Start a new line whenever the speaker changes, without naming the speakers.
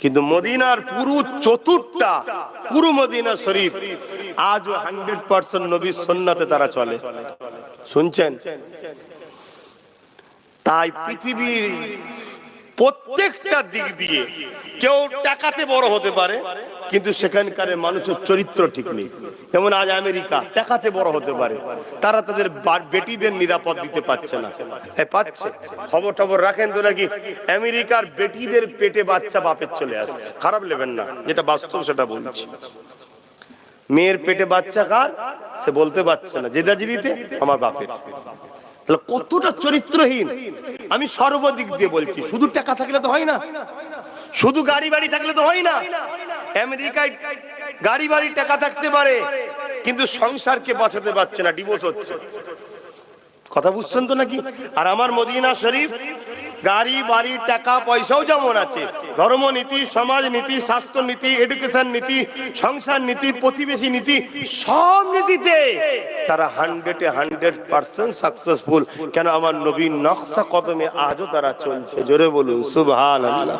কিন্তু মদিনার পুরো চতুর্থটা পুরো মদিনা শরীফ আজও 100% নবীর সুন্নাতে তারা চলে। শুনছেন? তাই পৃথিবীর প্রত্যেকটা দিক দিয়ে কেউ টাকাতে বড় হতে পারে, কিন্তু সেখানকার মানুষের চরিত্র ঠিক নেই। যেমন আজ আমেরিকা টাকাতে বড় হতে পারে, তারা তাদের বেটিদের নিরাপদ দিতে পারছে না। পাচ্ছে? খবর টবর রাখেন তো নাকি? আমেরিকার বেটিদের পেটে বাচ্চা বাপের চলে আসছে। খারাপ নেবেন না, যেটা বাস্তব সেটা বলছি। মেয়ের পেটে বাচ্চা কার সে বলতে পারছে না, জেদাজিদিতে আমার বাপের। তাহলে কতটা চরিত্রহীন। আমি সর্বদিক দিয়ে বলছি, শুধু টাকা থাকলে তো হয় না, শুধু গাড়ি বাড়ি থাকলে তো হয় না। আমেরিকায় গাড়ি বাড়ি টাকা থাকতে পারে, কিন্তু সংসারকে বাঁচাতে পারছে না, ডিভোর্স হচ্ছে। কথা বুঝছেন তো নাকি? আর আমার মদিনা শরীফ গাড়ি বাড়ি টাকা পয়সাও যেমন আছে, ধর্মনীতি, সমাজ নীতি, স্বাস্থ্য নীতি, এডুকেশন নীতি, সংসার নীতি, প্রতিবেশী নীতি, সব নীতিতে তারা 100% সাকসেসফুল। কেন? আমার নবীর নকশা কদমে আজও তারা চলছে। জোরে বলুন সুবহানাল্লাহ।